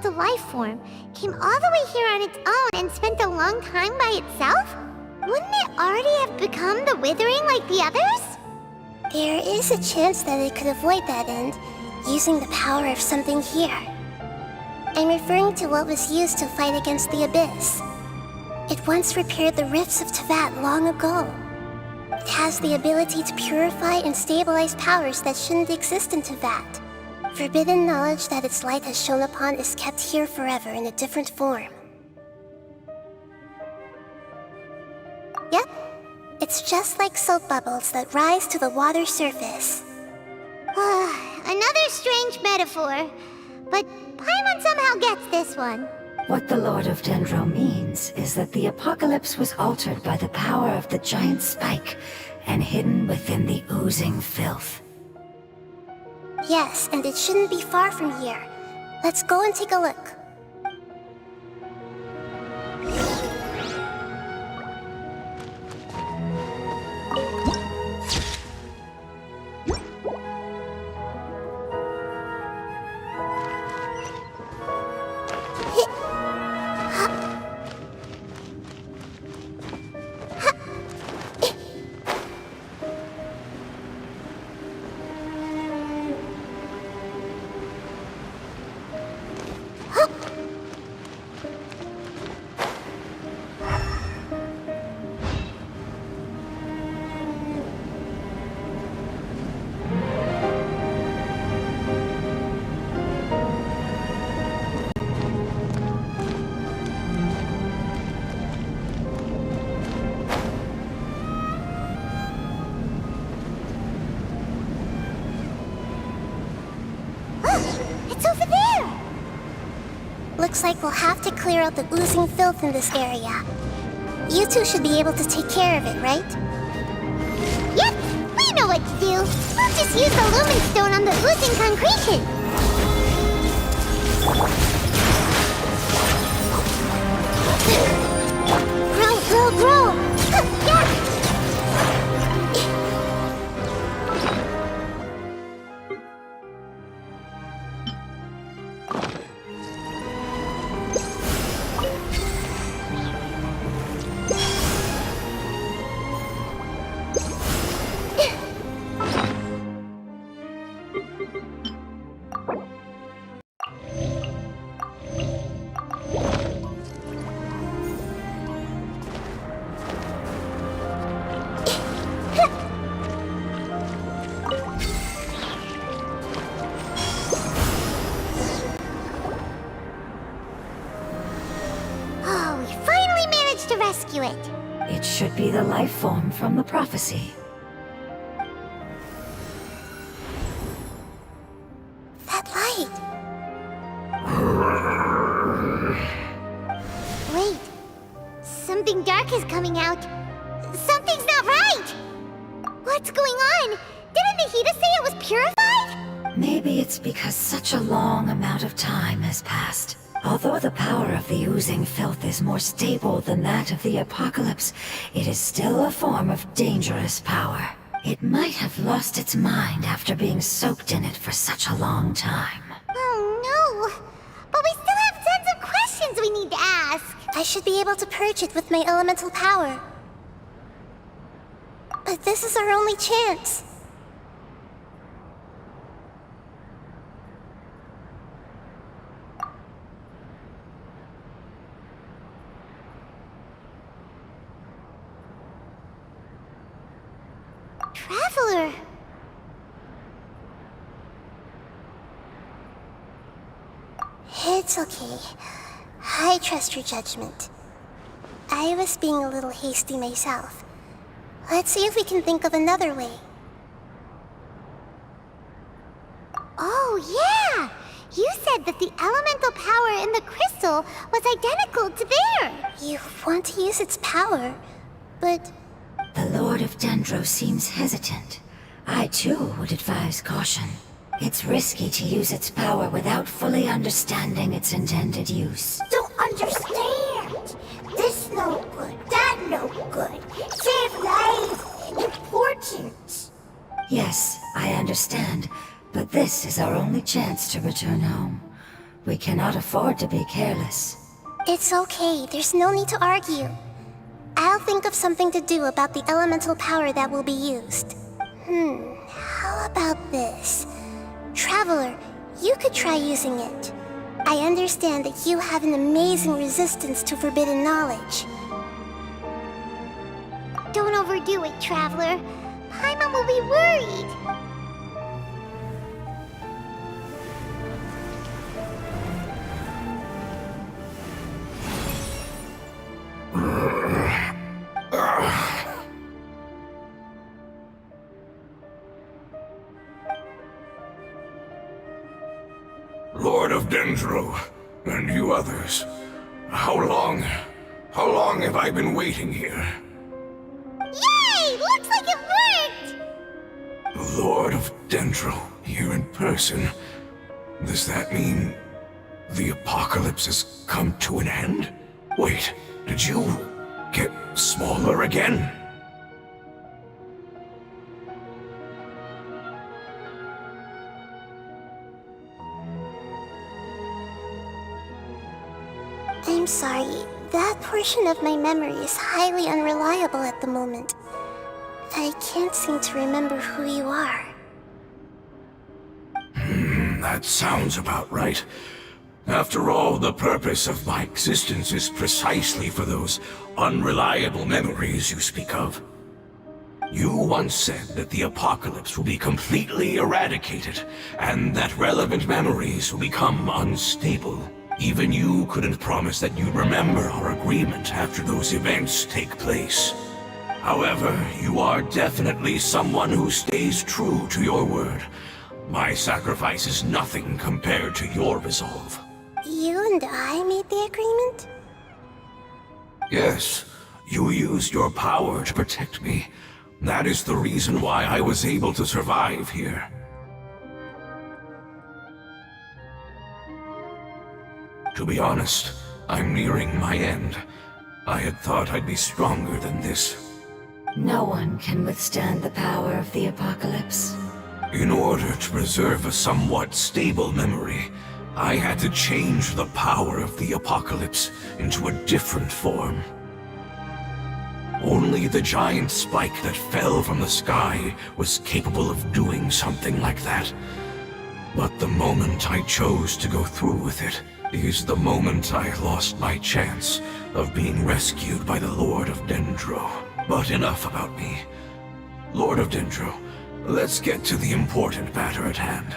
elemental life form came all the way here on its own and spent a long time by itself, wouldn't it already have become the Withering like the others? There is a chance that it could avoid that end, using the power of something here. I'm referring to what was used to fight against the Abyss. It once repaired the rifts of Teyvat long ago. It has the ability to purify and stabilize powers that shouldn't exist in Teyvat. Forbidden knowledge that its light has shone upon is kept here forever in a different form. Yep, it's just like soap bubbles that rise to the water surface. Another strange metaphor, but Paimon somehow gets this one. What the Lord of Dendro means is that the apocalypse was altered by the power of the giant spike and hidden within the oozing filth. Yes, and it shouldn't be far from here. Let's go and take a look. It's over there! Looks like we'll have to clear out the oozing filth in this area. You two should be able to take care of it, right? Yep, we know what to do. We'll just use the lumen stone on the oozing concretion. Grow! Yeah! Rescue it. It should be the life form from the prophecy. That light! Wait. Something dark is coming out. Something's not right! What's going on? Didn't Nahida say it was purified? Maybe it's because such a long amount of time has passed. Although the power of the oozing filth is more stable than that of the apocalypse, it is still a form of dangerous power. It might have lost its mind after being soaked in it for such a long time. Oh no! But we still have tons of questions we need to ask! I should be able to purge it with my elemental power. But this is our only chance. Traveler! It's okay. I trust your judgment. I was being a little hasty myself. Let's see if we can think of another way. Oh, yeah! You said that the elemental power in the crystal was identical to theirs! You want to use its power, but... The Lord of Dendro seems hesitant. I too would advise caution. It's risky to use its power without fully understanding its intended use. Don't understand! This no good, that no good. Save lives! Important! Yes, I understand, but this is our only chance to return home. We cannot afford to be careless. It's okay, there's no need to argue. I'll think of something to do about the elemental power that will be used. How about this? Traveler, you could try using it. I understand that you have an amazing resistance to forbidden knowledge. Don't overdo it, Traveler. Paimon will be worried. Lord of Dendro, and you others, how long have I been waiting here? Yay! Looks like it worked! The Lord of Dendro, here in person. Does that mean the apocalypse has come to an end? Wait, did you get smaller again? I'm sorry, that portion of my memory is highly unreliable at the moment. I can't seem to remember who you are. That sounds about right. After all, the purpose of my existence is precisely for those unreliable memories you speak of. You once said that the apocalypse will be completely eradicated, and that relevant memories will become unstable. Even you couldn't promise that you'd remember our agreement after those events take place. However, you are definitely someone who stays true to your word. My sacrifice is nothing compared to your resolve. You and I made the agreement? Yes, you used your power to protect me. That is the reason why I was able to survive here. To be honest, I'm nearing my end. I had thought I'd be stronger than this. No one can withstand the power of the apocalypse. In order to preserve a somewhat stable memory, I had to change the power of the apocalypse into a different form. Only the giant spike that fell from the sky was capable of doing something like that. But the moment I chose to go through with it is the moment I lost my chance of being rescued by the Lord of Dendro. But enough about me. Lord of Dendro, let's get to the important matter at hand.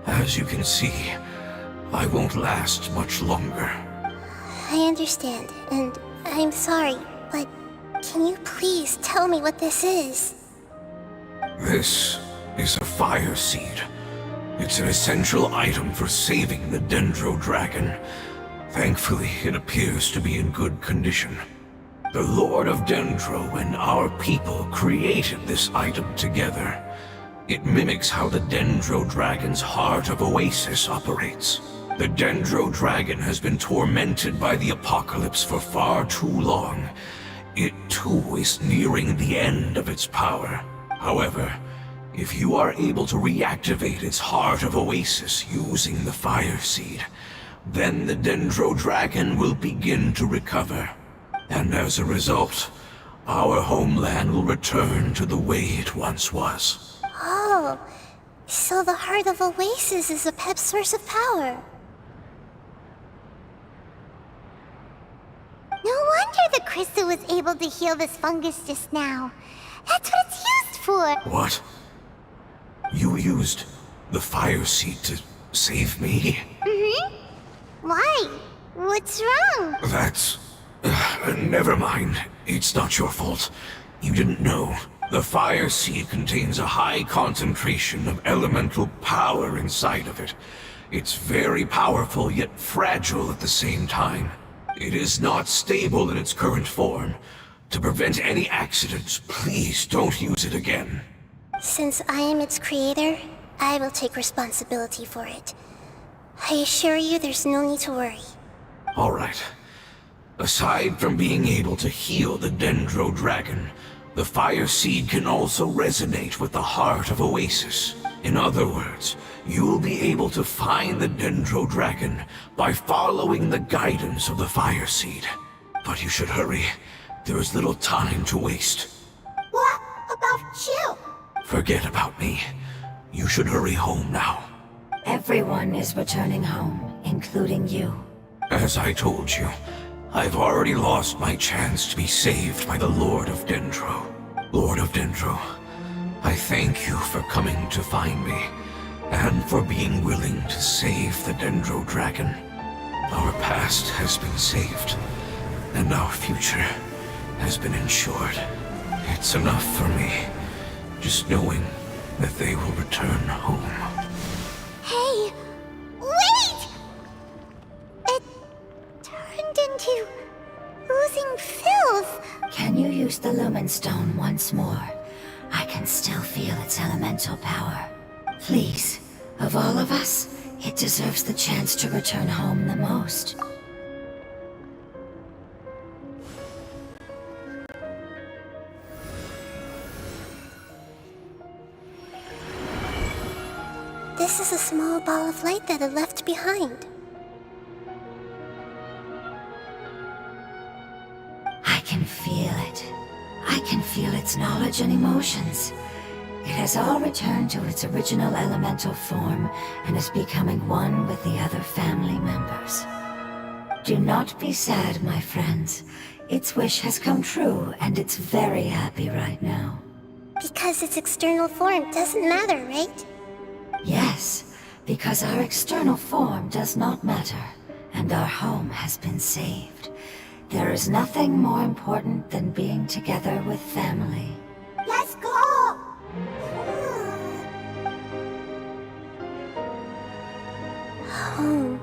As you can see, I won't last much longer. I understand, and I'm sorry, but can you please tell me what this is? This is a fire seed. It's an essential item for saving the Dendro Dragon. Thankfully, it appears to be in good condition. The Lord of Dendro and our people created this item together. It mimics how the Dendro Dragon's Heart of Oasis operates. The Dendro Dragon has been tormented by the apocalypse for far too long. It too is nearing the end of its power. However, if you are able to reactivate its Heart of Oasis using the Fire Seed, then the Dendro Dragon will begin to recover. And as a result, our homeland will return to the way it once was. Oh, so the Heart of Oasis is a pep source of power. No wonder the crystal was able to heal this fungus just now. That's what it's used for. What? You used the Fire Seed to save me? Why? What's wrong? That's... never mind. It's not your fault. You didn't know. The Fire Seed contains a high concentration of elemental power inside of it. It's very powerful, yet fragile at the same time. It is not stable in its current form. To prevent any accidents, please don't use it again. Since I am its creator, I will take responsibility for it. I assure you there's no need to worry. All right. Aside from being able to heal the Dendro Dragon, the Fire Seed can also resonate with the Heart of Oasis. In other words, you'll be able to find the Dendro Dragon by following the guidance of the Fire Seed. But you should hurry. There is little time to waste. What about you? Forget about me. You should hurry home now. Everyone is returning home, including you. As I told you, I've already lost my chance to be saved by the Lord of Dendro. Lord of Dendro, I thank you for coming to find me, and for being willing to save the Dendro Dragon. Our past has been saved, and our future has been ensured. It's enough for me, just knowing that they will return home. Hey, wait! It turned into oozing filth. Can you use the Lumen Stone once more? I can still feel its elemental power. Please, of all of us, it deserves the chance to return home the most. This is a small ball of light that it left behind. I can feel it. I can feel its knowledge and emotions. It has all returned to its original elemental form and is becoming one with the other family members. Do not be sad, my friends. Its wish has come true, and it's very happy right now. Because its external form doesn't matter, right? Yes, because our external form does not matter, and our home has been saved. There is nothing more important than being together with family. Let's go! Home.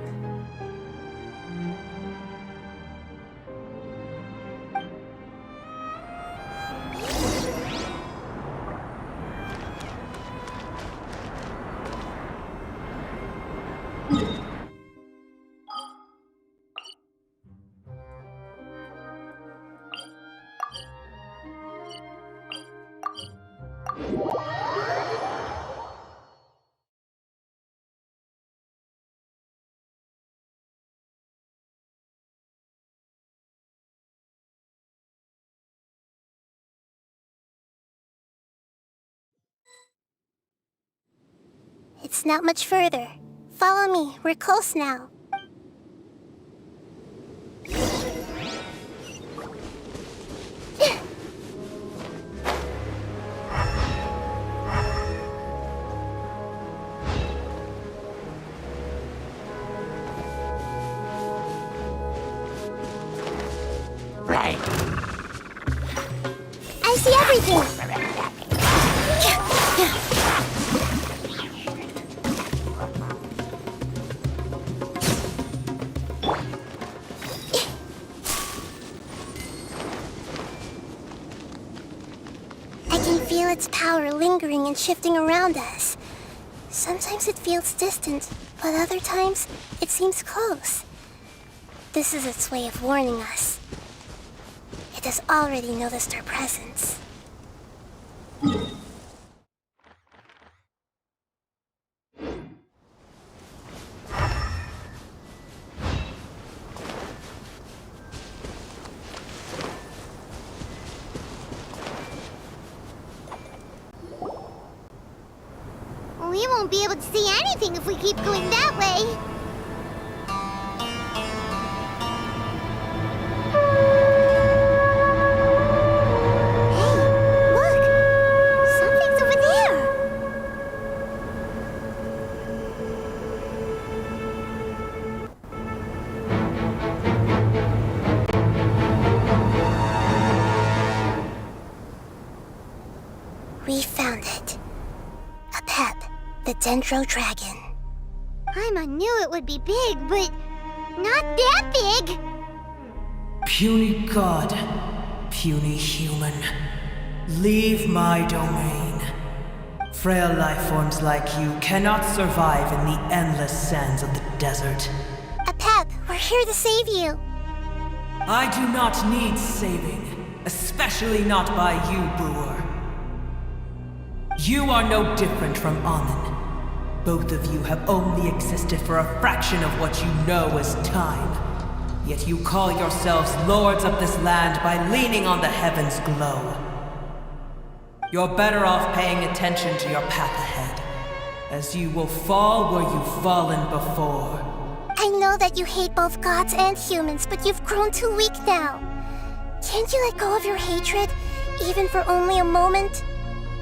It's not much further. Follow me, we're close now. I see everything! I can feel its power lingering and shifting around us. Sometimes it feels distant, but other times it seems close. This is its way of warning us. It has already noticed our presence. We won't be able to see anything if we keep going that way. Hey, look! Something's over there! We found it. A pep, the Dendro Dragon. Paimon knew it would be big, but not that big! Puny god, puny human, leave my domain. Frail life forms like you cannot survive in the endless sands of the desert. A pep, we're here to save you. I do not need saving, especially not by you, Brewer. You are no different from Amun. Both of you have only existed for a fraction of what you know as time. Yet you call yourselves lords of this land by leaning on the heavens' glow. You're better off paying attention to your path ahead, as you will fall where you've fallen before. I know that you hate both gods and humans, but you've grown too weak now. Can't you let go of your hatred, even for only a moment?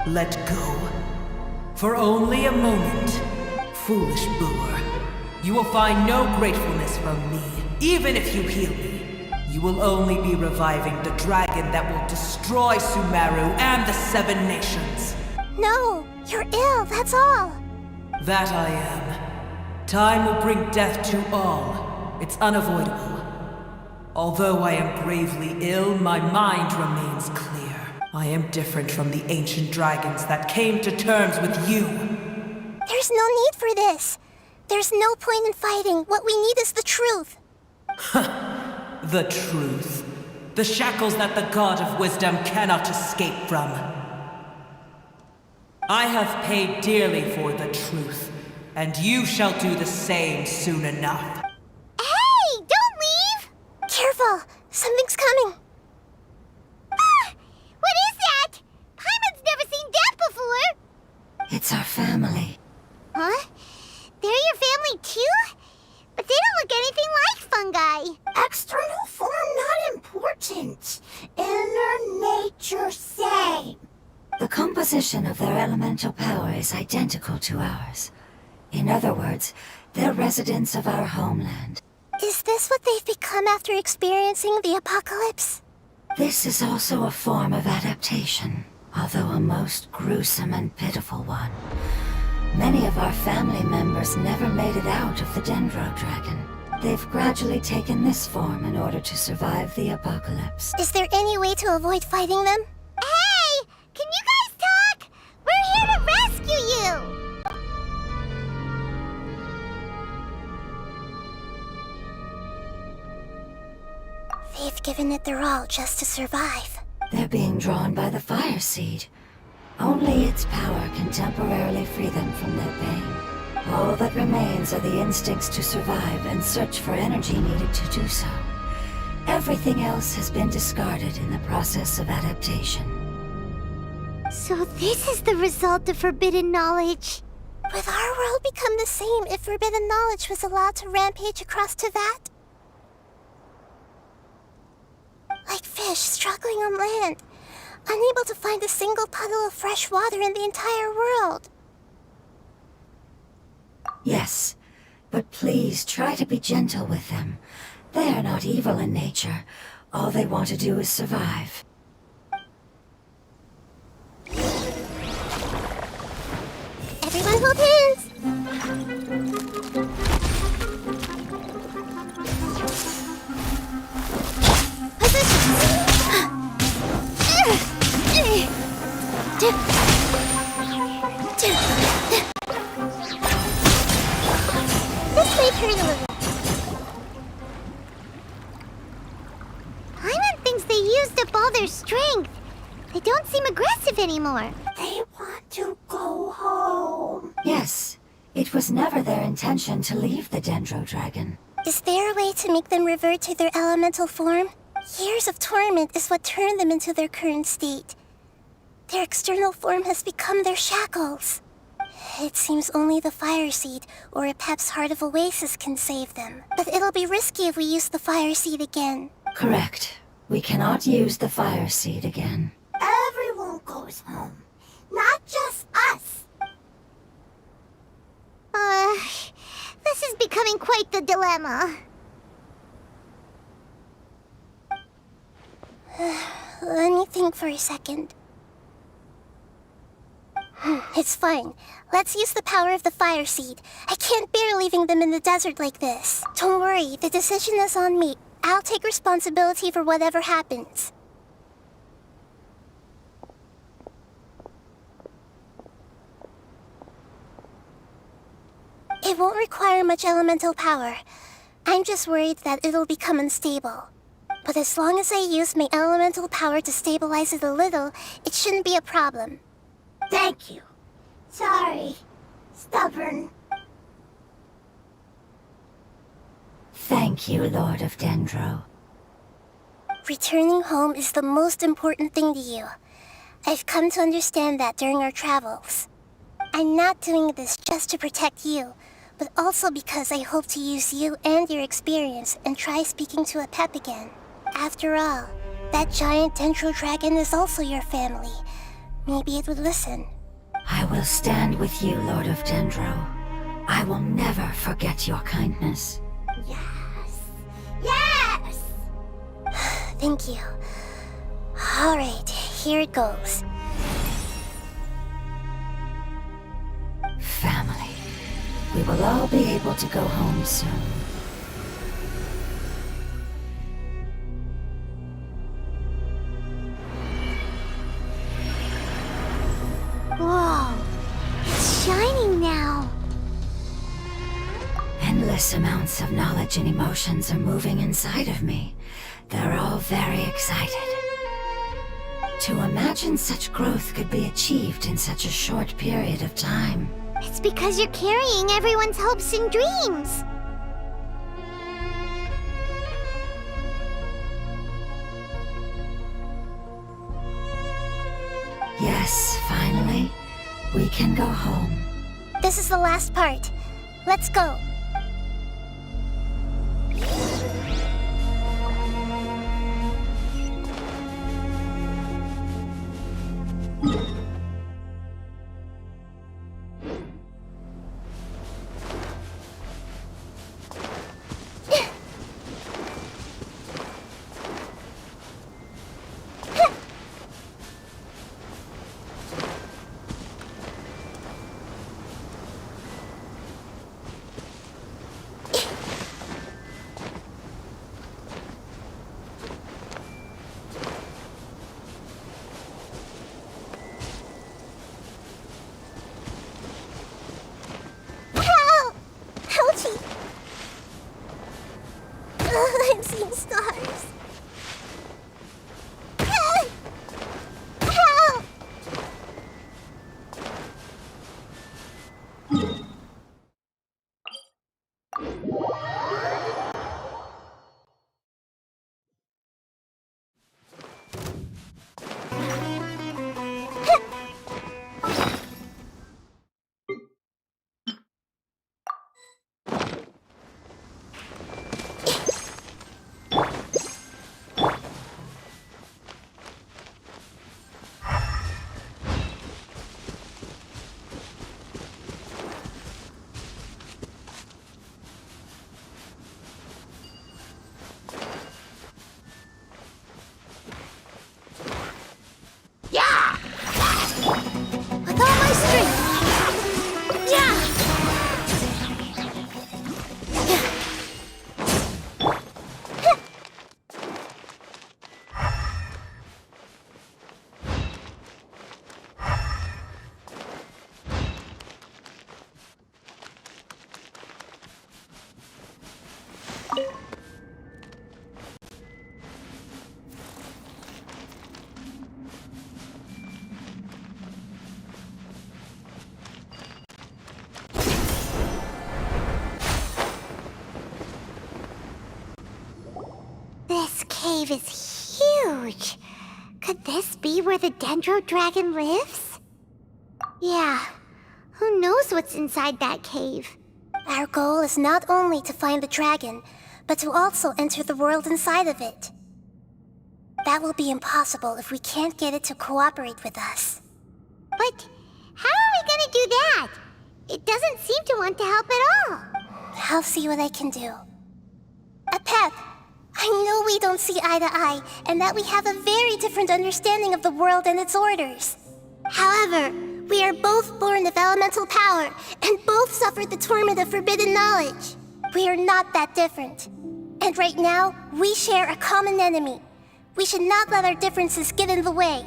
Let go. For only a moment. Foolish boor. You will find no gratefulness from me, even if you heal me. You will only be reviving the dragon that will destroy Sumeru and the 7 nations. No, you're ill, that's all. That I am. Time will bring death to all. It's unavoidable. Although I am gravely ill, my mind remains clear. I am different from the ancient dragons that came to terms with you. There's no need for this. There's no point in fighting. What we need is the truth. The truth. The shackles that the God of Wisdom cannot escape from. I have paid dearly for the truth, and you shall do the same soon enough. Hey, don't leave! Careful, something's coming. Ah, what is that? Paimon's never seen that before. It's our family. Huh? They're your family too? But they don't look anything like fungi. External form not important. Inner nature same. The composition of their elemental power is identical to ours. In other words, they're residents of our homeland. Is this what they've become after experiencing the apocalypse? This is also a form of adaptation, although a most gruesome and pitiful one. Many of our family members never made it out of the Dendro Dragon. They've gradually taken this form in order to survive the apocalypse. Is there any way to avoid fighting them? Hey! Can you guys talk? We're here to rescue you! They've given it their all just to survive. They're being drawn by the fire seed. Only its power can temporarily free them from their pain. All that remains are the instincts to survive and search for energy needed to do so. Everything else has been discarded in the process of adaptation. So this is the result of forbidden knowledge. Would our world become the same if forbidden knowledge was allowed to rampage across Teyvat? Like fish struggling on land, unable to find a single puddle of fresh water in the entire world. Yes, but please try to be gentle with them. They are not evil in nature. All they want to do is survive. Everyone hold hands! This may hurt a little. Paimon thinks they used up all their strength. They don't seem aggressive anymore. They want to go home. Yes, it was never their intention to leave the Dendro Dragon. Is there a way to make them revert to their elemental form? Years of torment is what turned them into their current state. Their external form has become their shackles. It seems only the Fire Seed or Apep's Heart of Oasis can save them. But it'll be risky if we use the Fire Seed again. Correct. We cannot use the fire seed again. Everyone goes home. Not just us. This is becoming quite the dilemma. Let me think for a second. It's fine. Let's use the power of the Fire Seed. I can't bear leaving them in the desert like this. Don't worry, the decision is on me. I'll take responsibility for whatever happens. It won't require much elemental power. I'm just worried that it'll become unstable. But as long as I use my elemental power to stabilize it a little, it shouldn't be a problem. Thank you. Sorry. Stubborn. Thank you, Lord of Dendro. Returning home is the most important thing to you. I've come to understand that during our travels. I'm not doing this just to protect you, but also because I hope to use you and your experience and try speaking to a Pep again. After all, that giant Dendro dragon is also your family. Maybe it would listen. I will stand with you, Lord of Dendro. I will never forget your kindness. Yes. Yes! Thank you. Alright, here it goes. Family. We will all be able to go home soon. Whoa, it's shining now. Endless amounts of knowledge and emotions are moving inside of me. They're all very excited. To imagine such growth could be achieved in such a short period of time. It's because you're carrying everyone's hopes and dreams. Yes, finally, we can go home. This is the last part. Let's go. Ouchie! I'm seeing stars. Help! With all my strength! Yeah! This cave is huge. Could this be where the Dendro Dragon lives? Yeah, who knows what's inside that cave? Our goal is not only to find the dragon, but to also enter the world inside of it. That will be impossible if we can't get it to cooperate with us. But how are we gonna do that? It doesn't seem to want to help at all. I'll see what I can do. Pep, I know we don't see eye to eye, and that we have a very different understanding of the world and its orders. However, we are both born of elemental power, and both suffered the torment of forbidden knowledge. We are not that different. And right now, we share a common enemy. We should not let our differences get in the way.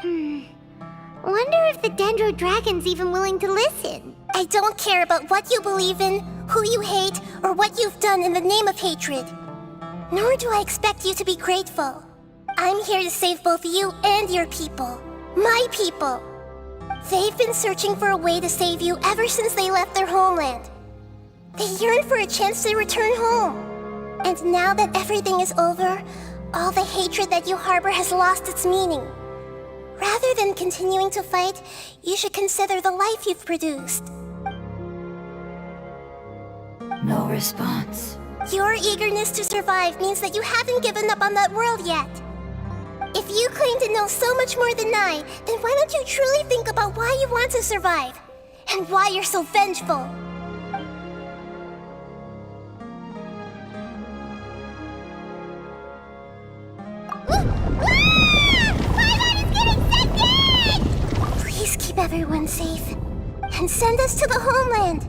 Wonder if the Dendro Dragon's even willing to listen. I don't care about what you believe in, who you hate, or what you've done in the name of hatred. Nor do I expect you to be grateful. I'm here to save both you and your people. My people. They've been searching for a way to save you ever since they left their homeland. They yearn for a chance to return home. And now that everything is over, all the hatred that you harbor has lost its meaning. Rather than continuing to fight, you should consider the life you've produced. No response. Your eagerness to survive means that you haven't given up on that world yet. If you claim to know so much more than I, then why don't you truly think about why you want to survive? And why you're so vengeful? Please keep everyone safe. And send us to the homeland.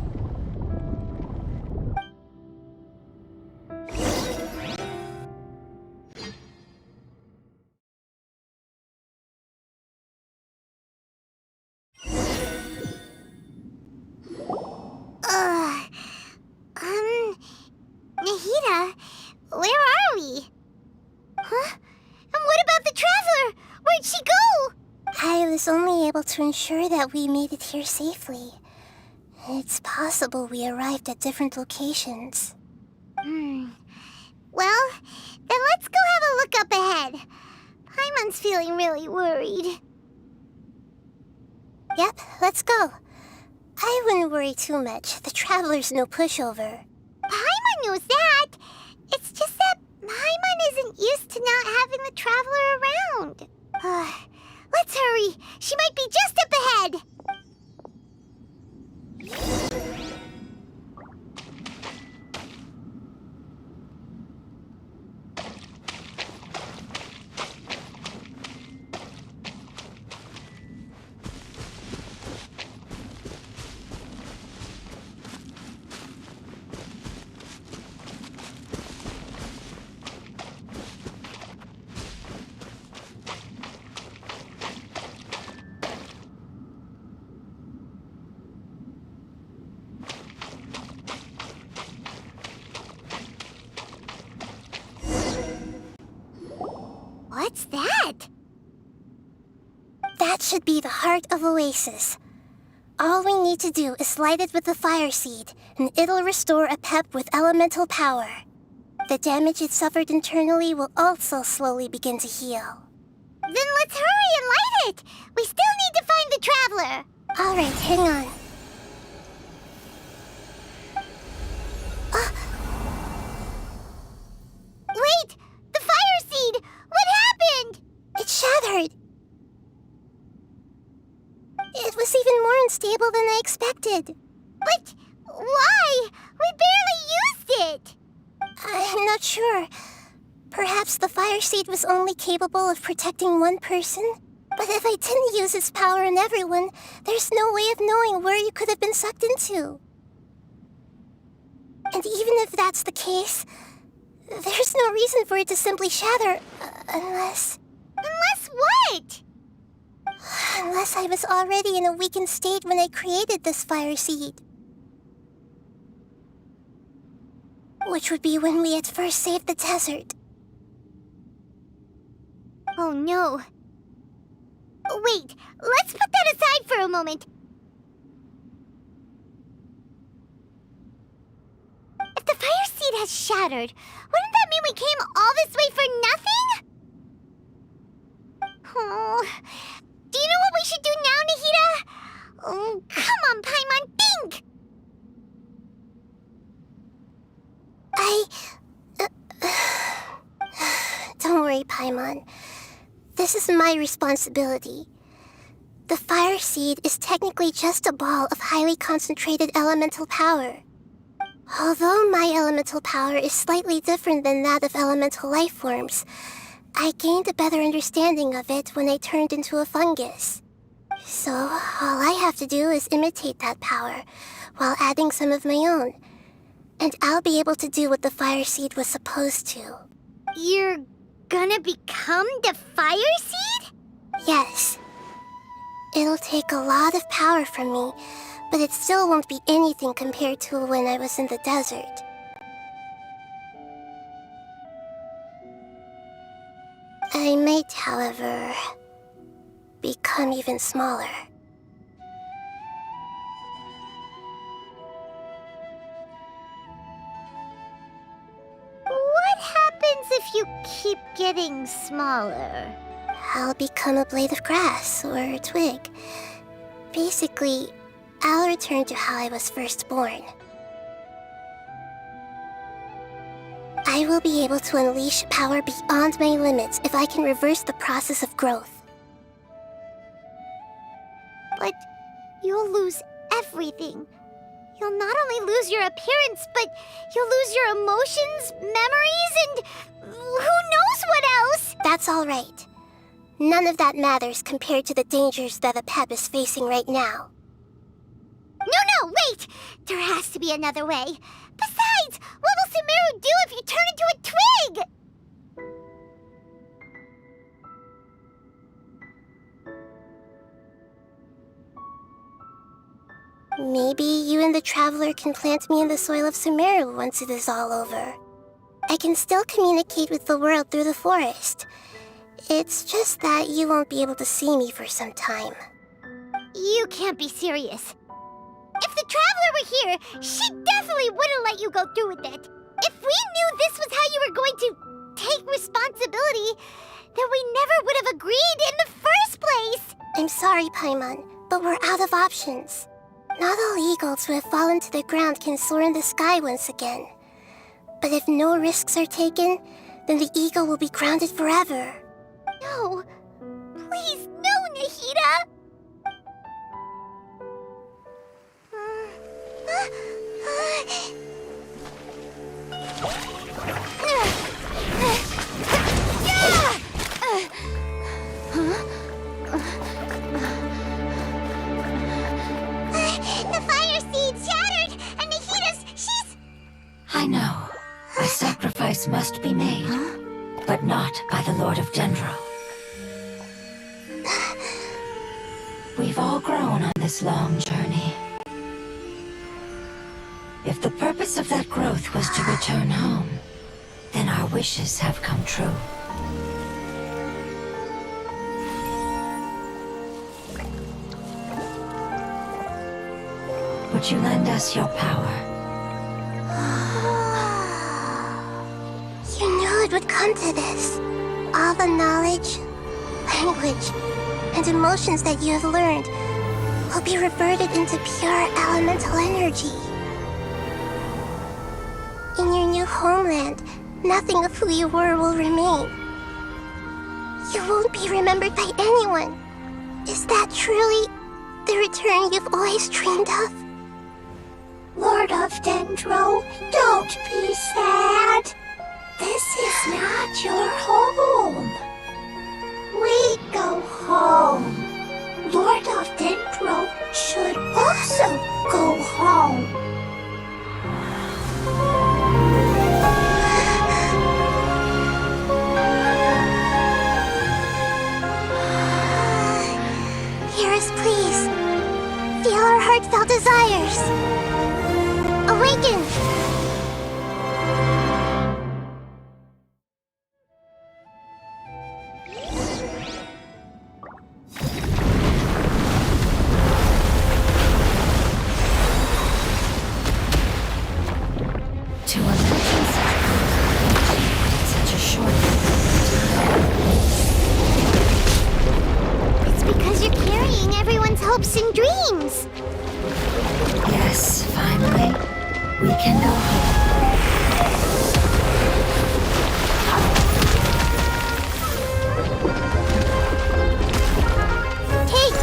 Nahida, where are we? Huh? And what about the traveler? Where'd she go? I was only able to ensure that we made it here safely. It's possible we arrived at different locations. Well, then let's go have a look up ahead. Paimon's feeling really worried. Yep, let's go. I wouldn't worry too much. The traveler's no pushover. Paimon knows that. It's just that Paimon isn't used to not having the traveler around. Let's hurry. She might be just up ahead. What's that? That should be the heart of Oasis. All we need to do is light it with the fire seed, and it'll restore a pep with elemental power. The damage it suffered internally will also slowly begin to heal. Then let's hurry and light it! We still need to find the traveler! Alright, hang on. Wait! The fire seed! What happened? It shattered! It was even more unstable than I expected. But why? We barely used it! I'm not sure. Perhaps the fire seed was only capable of protecting one person? But if I didn't use its power on everyone, there's no way of knowing where you could have been sucked into. And even if that's the case, there's no reason for it to simply shatter, unless... Unless what? Unless I was already in a weakened state when I created this fire seed. Which would be when we had first saved the desert. Oh no. Wait, let's put that aside for a moment. If the fire seed has shattered, wouldn't that mean we came all this way for nothing? Oh, do you know what we should do now, Nahida? Oh, come on, Paimon, think! Don't worry, Paimon. This is my responsibility. The fire seed is technically just a ball of highly concentrated elemental power. Although my elemental power is slightly different than that of elemental life forms, I gained a better understanding of it when I turned into a fungus. So, all I have to do is imitate that power, while adding some of my own. And I'll be able to do what the fire seed was supposed to. You're gonna become the fire seed? Yes. It'll take a lot of power from me, but it still won't be anything compared to when I was in the desert. I might, however, become even smaller. if you keep getting smaller? I'll become a blade of grass or a twig. Basically, I'll return to how I was first born. I will be able to unleash power beyond my limits if I can reverse the process of growth. But you'll lose everything. You'll not only lose your appearance, but you'll lose your emotions, memories, and who knows what else? That's all right. None of that matters compared to the dangers that Apep is facing right now. No, wait! There has to be another way. Besides, what will Sumeru do if you turn into a twig? Maybe you and the Traveler can plant me in the soil of Sumeru once it is all over. I can still communicate with the world through the forest. It's just that you won't be able to see me for some time. You can't be serious. If the Traveler were here, she definitely wouldn't let you go through with it. If we knew this was how you were going to take responsibility, then we never would have agreed in the first place. I'm sorry, Paimon, but we're out of options. Not all eagles who have fallen to the ground can soar in the sky once again. But if no risks are taken, then the eagle will be grounded forever. No. Please, no, Nahida! The fire seed shattered, and she's... I know. A sacrifice must be made, but not by the Lord of Dendro. We've all grown on this long journey. If the purpose of that growth was to return home, then our wishes have come true. Would you lend us your power? You knew it would come to this. All the knowledge, language, and emotions that you have learned will be reverted into pure elemental energy. In your new homeland, nothing of who you were will remain. You won't be remembered by anyone. Is that truly the return you've always dreamed of? Lord of Dendro, don't be sad. This is not your home. We go home. Lord of Dendro should also go home. Hear us, please. Feel our heartfelt desires. Awaken! To imagine such a short It's because you're carrying everyone's hopes and dreams. Yes, finally, we can go home. Take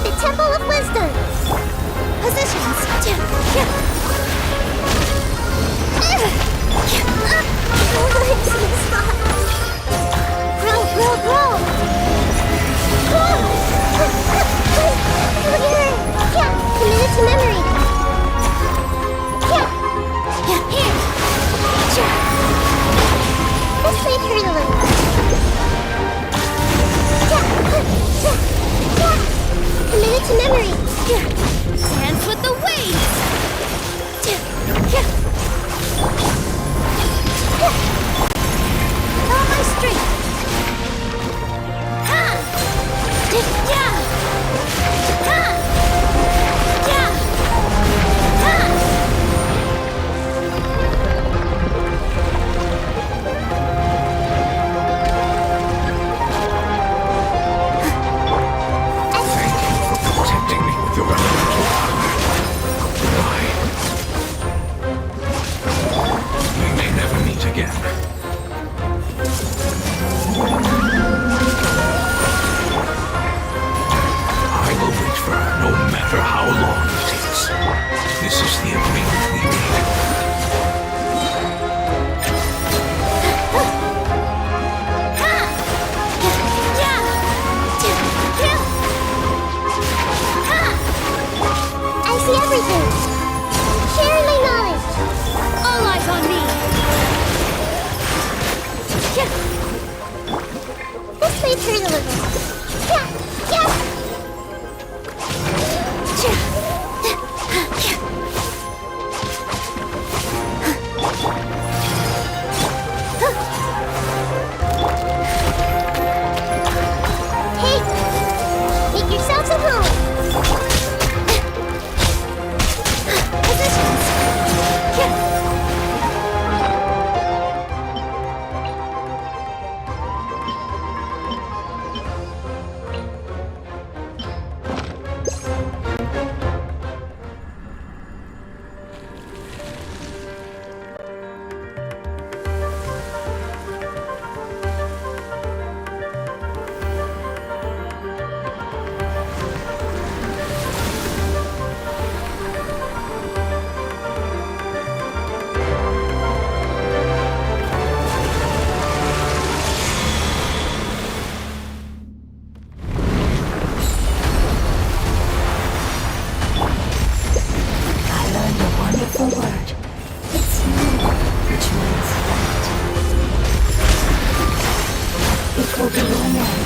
the Temple of Wisdom. Positions. Grow, grow, Committed to memory. Let's wait here a little. Committed to memory. Dance with the waves. All my strength. again. I will wait for her no matter how long it takes. This is the agreement we made. I see everything. Sharing my knowledge. All eyes on me! This may hurt a little. Hey, make yourselves at home. Positions. I learned a wonderful word. It's no, which means light. It will be your name.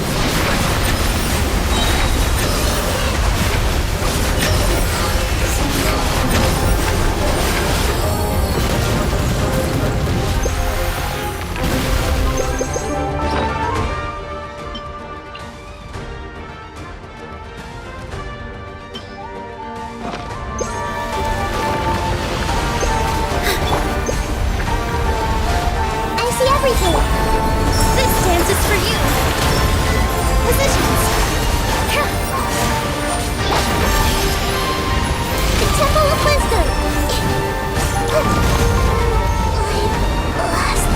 I see everything. This dance is for you! Positions. The Temple of Wisdom. I'm lost.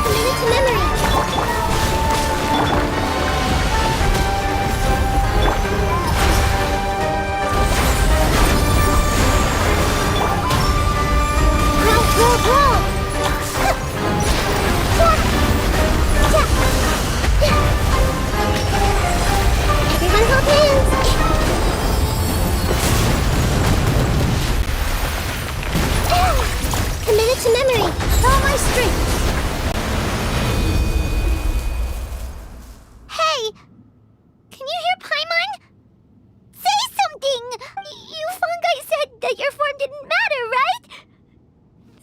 Committed to memory. Everyone hold hands. Committed to memory. All my strength! Hey! Can you hear Paimon? Say something! You fungi said that your form didn't matter, right?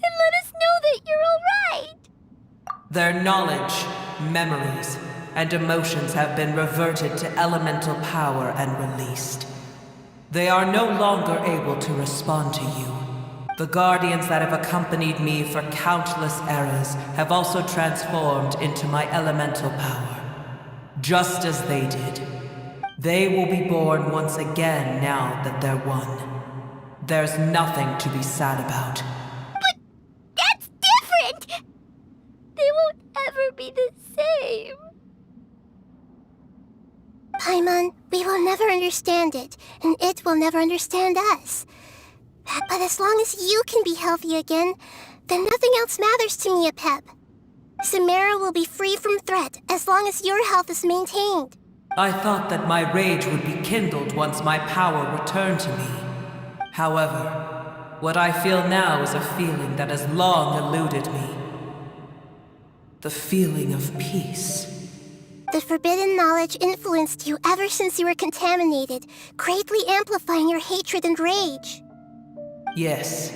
Then let us know that you're alright! Their knowledge, memories, and emotions have been reverted to elemental power and released. They are no longer able to respond to you. The guardians that have accompanied me for countless eras have also transformed into my elemental power, just as they did. They will be born once again now that they're one. There's nothing to be sad about. But that's different! They won't ever be the same. Paimon, we will never understand it, and it will never understand us. But as long as you can be healthy again, then nothing else matters to me, Apep. Samara will be free from threat as long as your health is maintained. I thought that my rage would be kindled once my power returned to me. However, what I feel now is a feeling that has long eluded me. The feeling of peace. The forbidden knowledge influenced you ever since you were contaminated, greatly amplifying your hatred and rage. Yes,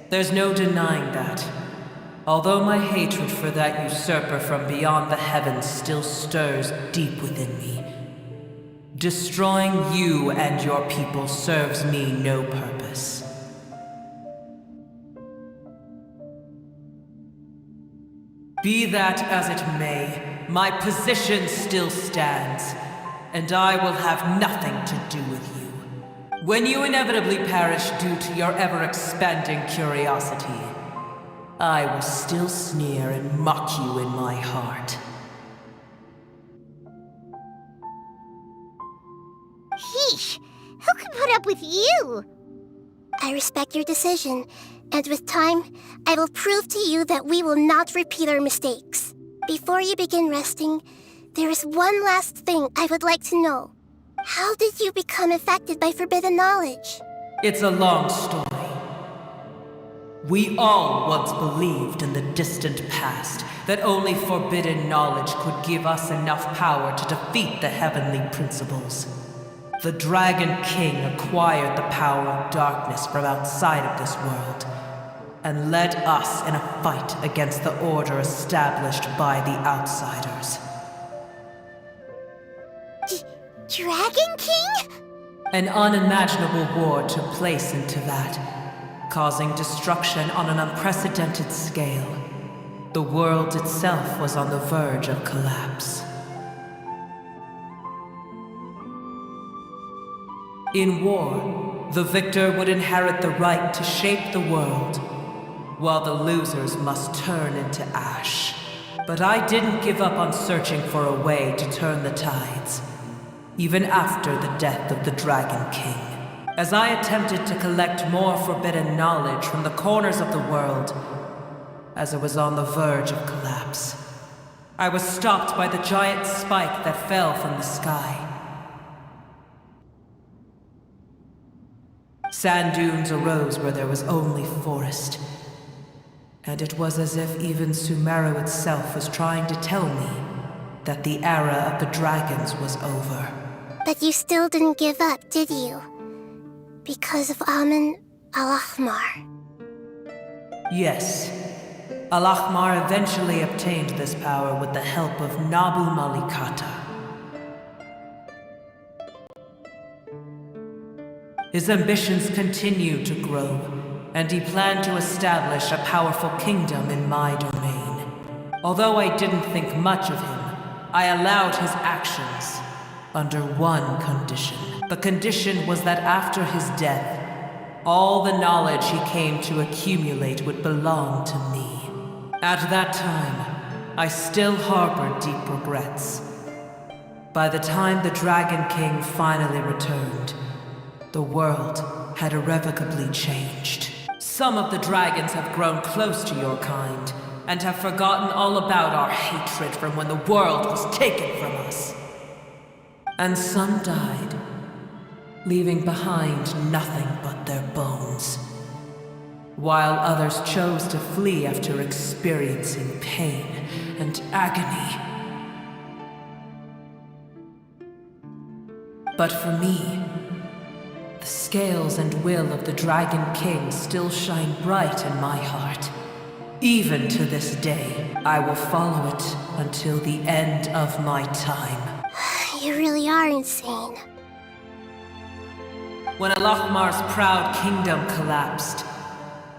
there's no denying that. Although my hatred for that usurper from beyond the heavens still stirs deep within me, destroying you and your people serves me no purpose. Be that as it may, my position still stands, and I will have nothing to do with you. When you inevitably perish due to your ever-expanding curiosity, I will still sneer and mock you in my heart. Heesh, who can put up with you? I respect your decision, and with time, I will prove to you that we will not repeat our mistakes. Before you begin resting, there is one last thing I would like to know. How did you become affected by forbidden knowledge? It's a long story. We all once believed in the distant past that only forbidden knowledge could give us enough power to defeat the heavenly principles. The Dragon King acquired the power of darkness from outside of this world, and led us in a fight against the order established by the outsiders. Dragon King? An unimaginable war took place into that, causing destruction on an unprecedented scale. The world itself was on the verge of collapse. In war, the victor would inherit the right to shape the world, while the losers must turn into ash. But I didn't give up on searching for a way to turn the tides, even after the death of the Dragon King. As I attempted to collect more forbidden knowledge from the corners of the world, as it was on the verge of collapse, I was stopped by the giant spike that fell from the sky. Sand dunes arose where there was only forest, and it was as if even Sumeru itself was trying to tell me that the era of the dragons was over. But you still didn't give up, did you? Because of Amun Al-Ahmar. Yes. Al-Ahmar eventually obtained this power with the help of Nabu Malikata. His ambitions continued to grow, and he planned to establish a powerful kingdom in my domain. Although I didn't think much of him, I allowed his actions under one condition. The condition was that after his death, all the knowledge he came to accumulate would belong to me. At that time, I still harbored deep regrets. By the time the Dragon King finally returned, the world had irrevocably changed. Some of the dragons have grown close to your kind, and have forgotten all about our hatred from when the world was taken from us. And some died, leaving behind nothing but their bones, while others chose to flee after experiencing pain and agony. But for me, the scales and will of the Dragon King still shine bright in my heart. Even to this day, I will follow it until the end of my time. You really are insane. When Al-Ahmar's proud kingdom collapsed,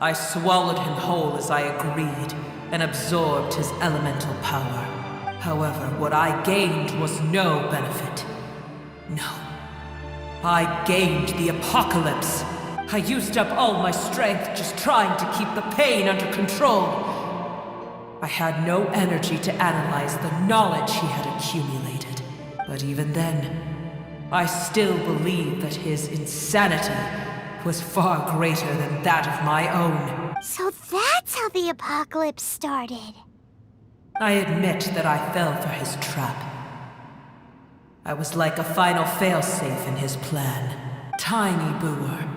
I swallowed him whole as I agreed, and absorbed his elemental power. However, what I gained was no benefit. No. I gained the apocalypse. I used up all my strength just trying to keep the pain under control. I had no energy to analyze the knowledge he had accumulated. But even then, I still believed that his insanity was far greater than that of my own. So that's how the apocalypse started. I admit that I fell for his trap. I was like a final failsafe in his plan. Tiny Booer,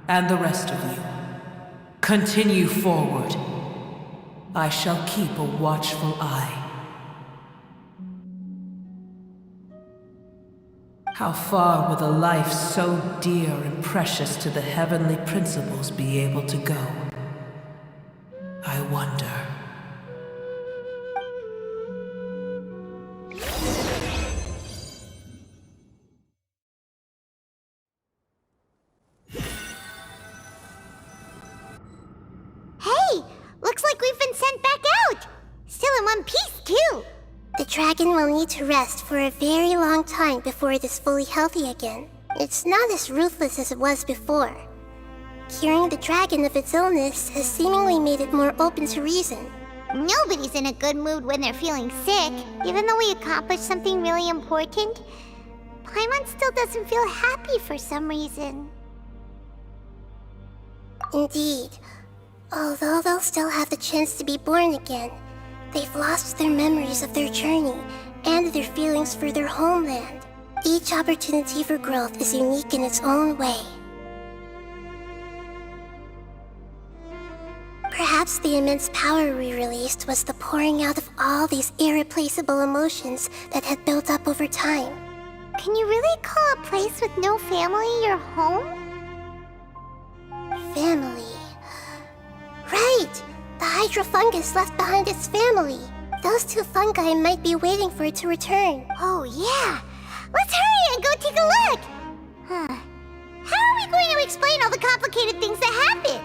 and the rest of you, continue forward. I shall keep a watchful eye. How far will a life so dear and precious to the heavenly principles be able to go? I wonder. Hey, looks like we've been sent back out. Still in one piece, too. The dragon will need to rest for a very long time before it is fully healthy again. It's not as ruthless as it was before. Curing the dragon of its illness has seemingly made it more open to reason. Nobody's in a good mood when they're feeling sick. Even though we accomplished something really important, Paimon still doesn't feel happy for some reason. Indeed. Although they'll still have the chance to be born again, they've lost their memories of their journey and their feelings for their homeland. Each opportunity for growth is unique in its own way. Perhaps the immense power we released was the pouring out of all these irreplaceable emotions that had built up over time. Can you really call a place with no family your home? Family. Right! The hydrofungus left behind its family. Those two fungi might be waiting for it to return. Oh yeah! Let's hurry and go take a look! Huh. How are we going to explain all the complicated things that happened?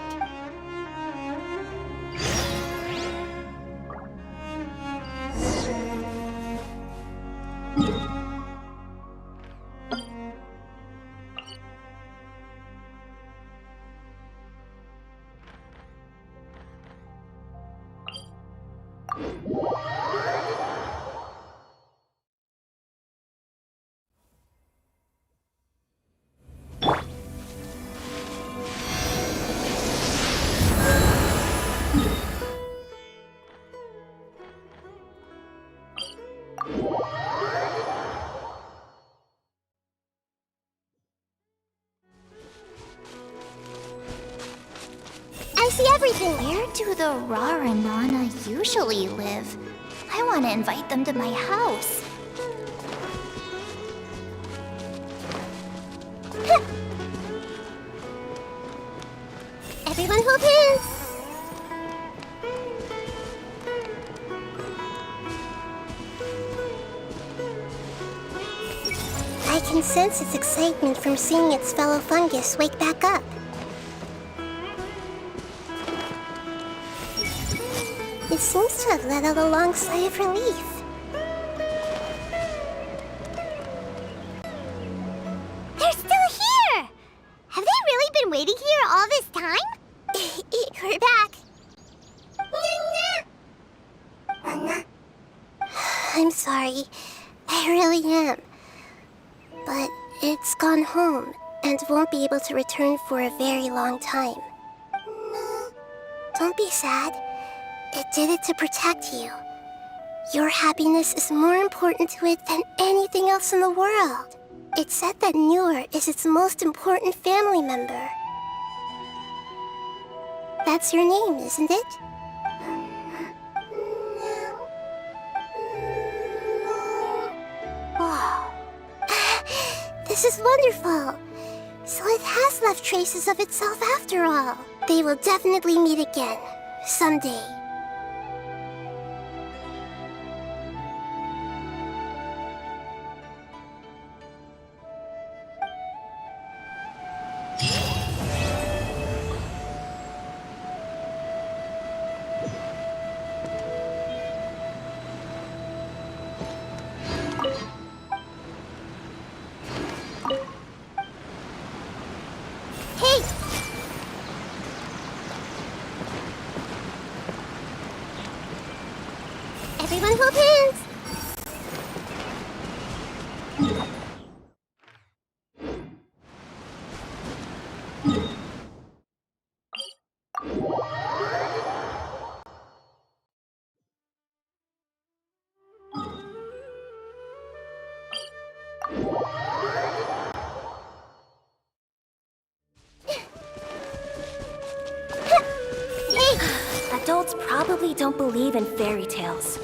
I see everything! Where do the Raranana usually live? I want to invite them to my house. Everyone hold hands! I can sense its excitement from seeing its fellow fungus wake back up. It seems to have let out a long sigh of relief. They're still here! Have they really been waiting here all this time? We're back. I'm sorry. I really am. But it's gone home and won't be able to return for a very long time. Don't be sad. It did it to protect you. Your happiness is more important to it than anything else in the world. It said that Newer is its most important family member. That's your name, isn't it? Wow. This is wonderful. So it has left traces of itself after all. They will definitely meet again, someday. Hey! Everyone hold hands! Adults probably don't believe in fairy tales.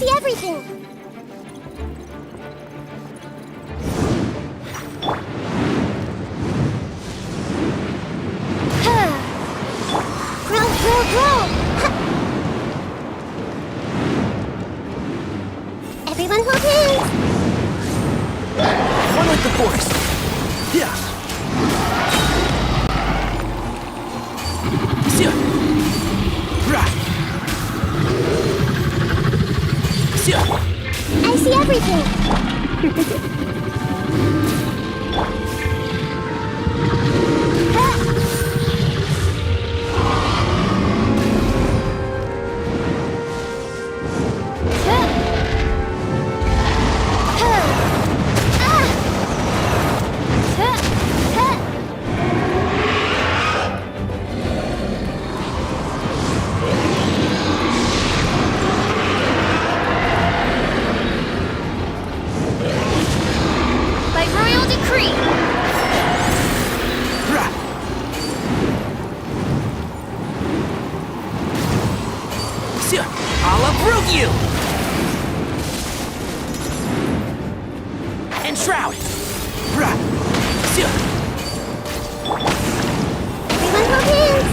see everything. Grow! Everyone hold hands! One with the force. Yeah. Sia. Ra. Sia. I see everything! By royal decree! Ra. Sia. I'll uproot you. And shroud. Ra. Sia. Everyone hold hands!